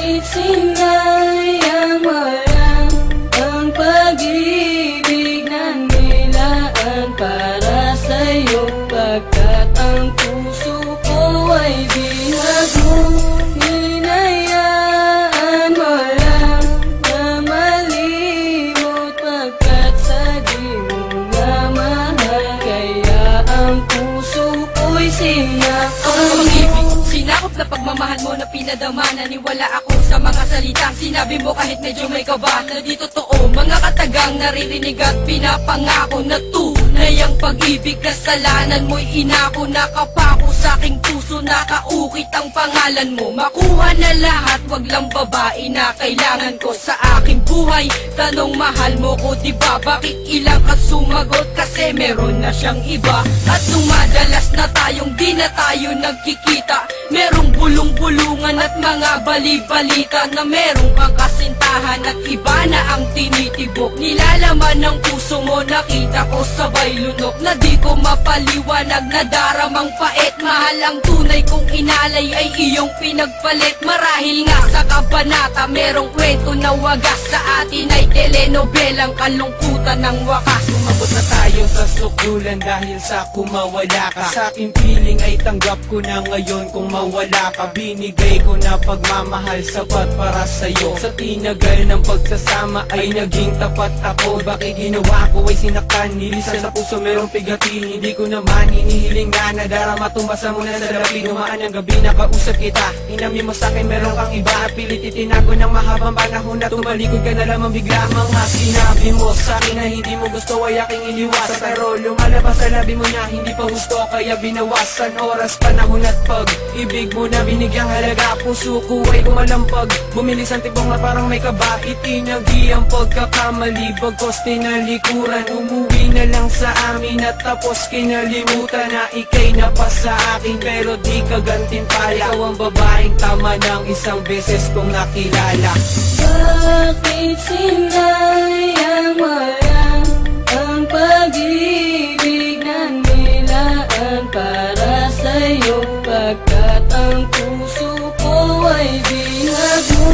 Bakit sinayang walang ang pag-ibig na nilaan para sa'yo? Pagkat ang puso ko ay bihag mo, hinayaan mo lang na malimot. Pagkat sa di mo nga mahal, kaya ang puso ko'y sinaktan mo. Sinakop na pagmamahal mo na pinadama. Naniwala ako sa mga salitang sinabi mo kahit medyo may kaba. Na di totoo, mga katagang naririnig at pinapangako na tunay ang pag-ibig. Kasalanan mo'y inako, nakapako sa aking puso, nakaukit ang pangalan mo. Makuha na lahat, wag lang babae na kailangan ko sa aking buhay. Tanong mahal mo ko diba? Bakit ilang ka sumagot? Kasi meron na siyang iba. At nung madalas na tayong di na tayo nagkikita, merong bulong-bulungan at mga bali-balita na merong kang kasintahan at iba na ang tinitibok. Nilalaman ng puso mo, nakita ko sabay lunok na di ko mapaliwanag, na daramang pait. Mahal ang tunay kong inalay ay iyong pinagpalit. Marahil nga sa kabanata merong kwento na wagas, sa atin ay telenobelang kalungkutan ng wakas. Umabot na tayo sa sukulan dahil sa kumawala ka. Sa aking feeling ay tanggap ko na ngayon kung mawala ka. Binigay ko na pagmamahal sapat para sa'yo. Sa tinagal ng pagsasama ay naging tapat ako. Bakit ginawa ko ay sinaktan, nilisan sa puso merong pigati. Hindi ko naman hinihiling na nadarama, tumasa mo na sa labi. Dumaan ang gabi, nakausap kita, inamin mo sa'kin meron kang iba. At pilit itinago ng mahabang panahon na tumalikod ka na lamang bigla. Mga sinabi mo sa'kin na hindi mo gusto ay aking iniwasan, pero lumalabas sa labi mo na hindi pa gusto, kaya binawasan oras, panahon at pag-ibig mo na binigyang halaga. Puso ko ay kumalampag, bumilis ang tibong na parang may kaba. Itinagi ang pagkakamali, bagkos tinalikuran. Umuwi na lang sa amin at tapos kinalimutan na ikay napa sa akin, pero di ka gantimpala. Ikaw ang babaeng tama ng isang beses kong nakilala. Bakit sinayang walang ang pag-ibig na nilaan para sa'yo? Pagkat ang puso ko ay bihag mo,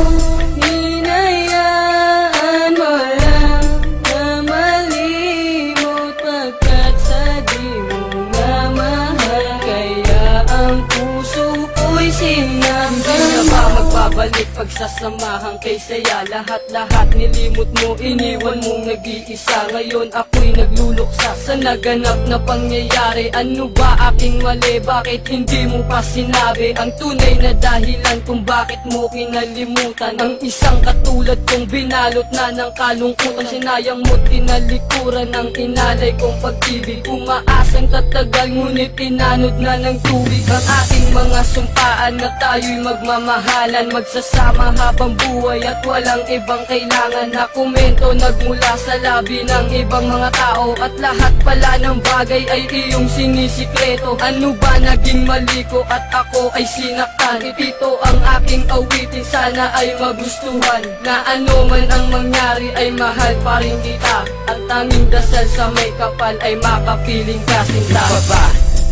hinayaan mo lang na malimot. Pagkat sa di mo nga mahal, kaya ang puso ko'y sinaktan mo. Hindi na ba magbabalik pagsasamahan kay saya? Lahat-lahat nilimot mo, iniwan mong nag-iisa. Ngayon ako'y nagluluksa sa naganap na pangyayari. Ano ba aking mali? Bakit hindi mo pa sinabi ang tunay na dahilan kung bakit mo kinalimutan ang isang katulad kong binalot na ng kalungkutan? Sinayang mo, tinalikuran ng inalay kong pag-ibig. Umaasang tatagal ngunit tinanod na ng tubig ang ating mga sumpaan na tayo'y magmamahalan, magsasama habang buhay at walang ibang kailangan na komento nagmula sa labi ng ibang mga tao. At lahat pala ng bagay ay iyong sinisikreto. Ano ba naging mali ko at ako ay sinaktan? Ito ang aking awitin, sana ay magustuhan. Na ano man ang mangyari ay mahal pa rin kita. At tanging dasal sa may kapal ay makapiling ka sinta.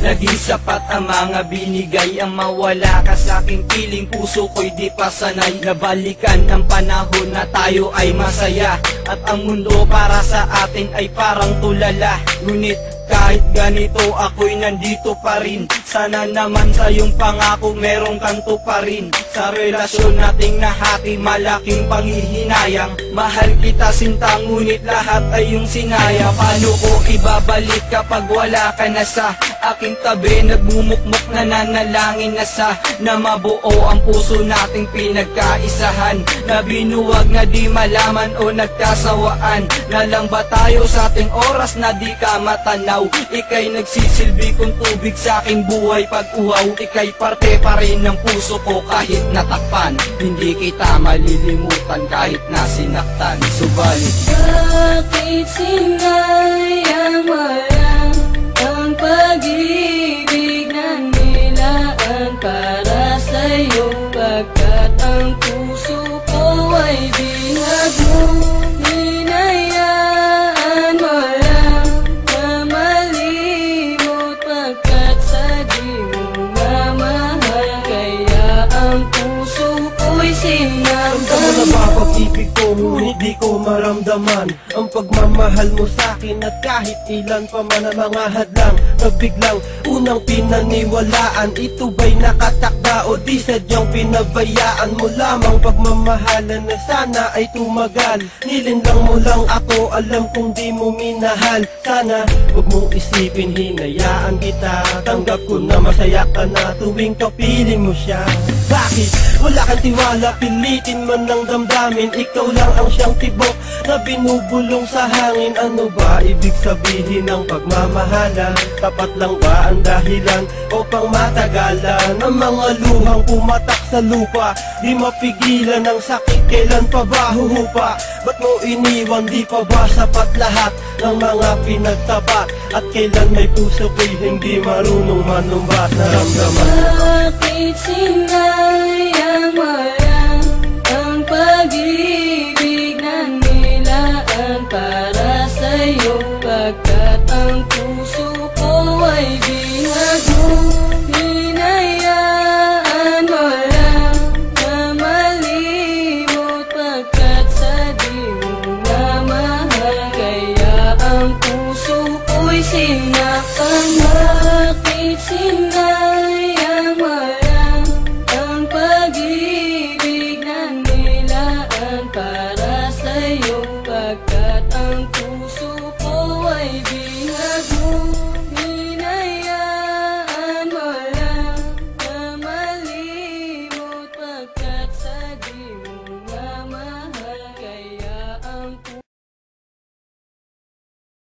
Naging sapat ang mga binigay, ang mawala ka sa aking piling. Puso ko'y di pa sanay, nabalikan ang panahon na tayo ay masaya. At ang mundo para sa atin ay parang tulala. Ngunit kahit ganito ako'y nandito pa rin. Sana naman sa iyong pangako merong kanto pa rin. Sa relasyon nating nahati, malaking panghihinayang. Mahal kita sinta, ngunit lahat ay iyong sinaya. Paano ko ibabalik kapag wala ka na sa aking tabi? Nagmumukmok na nanalangin na sa na mabuo ang puso nating pinagkaisahan. Na binuwag na di malaman o nagkasawaan. Na lang ba tayo sa ating oras na di ka matanaw? Ika'y nagsisilbi kong tubig sa aking buhay pag-uhaw. Ika'y parte pa rin ng puso ko kahit natakpan. Hindi kita malilimutan kahit na sinaktan. Subalit bakit sinayang walang ang pag-ibig na nilaan para sa'yo? Pagkat ang puso ko ay bihag mo, hinayaan mo lang na malimot. Pagkat sa di mo nga mahal, kaya ang puso ko'y sinaktan Ramdam mo na ba pag-ibig ko, ngunit di ko maramdaman ang pagmamahal mo sa'kin. At kahit ilan pa man ang mga hadlang na biglang unang pinaniwalaan, ito ba'y nakatakda o di sadyang pinabayaan mo lamang? Pagmamahalan na sana ay tumagal, nilinlang mo lang ako, alam kong di mo minahal. Sana huwag mong isipin, hinayaan kita. Tanggap ko na masaya ka na tuwing kapiling mo siya. Bakit wala kang tiwala, pilitin man ng damdamin? Ikaw lang ang siyang tibok na binubulong sa hangin. Ano ba ibig sabihin ng pagmamahalan? Tapat lang ba ang dahilan o pang matagalan? Ang mga luhang pumatak sa lupa, di mapigilan ang sakit, kailan pa ba huhupa? Ba't mo iniwan, di pa ba sapat lahat ng mga pinagtapat? At kailan may puso ko'y hindi marunong manumbat? Naramdaman Bakit sinayang walang ang pag-ibig na nilaan para sa'yo? Pagkat ang puso ko ay binag mo, hinayaan mo lang na malimot. Pagkat sa di mo na mahal, kaya ang puso ko'y sinaktan. Bakit sinayang walang ang pag-ibig na nilaan para sa'yo? Pagkat ang puso ko ay binag mo, hinayaan mo lang na malimot. Pagkat sa di mo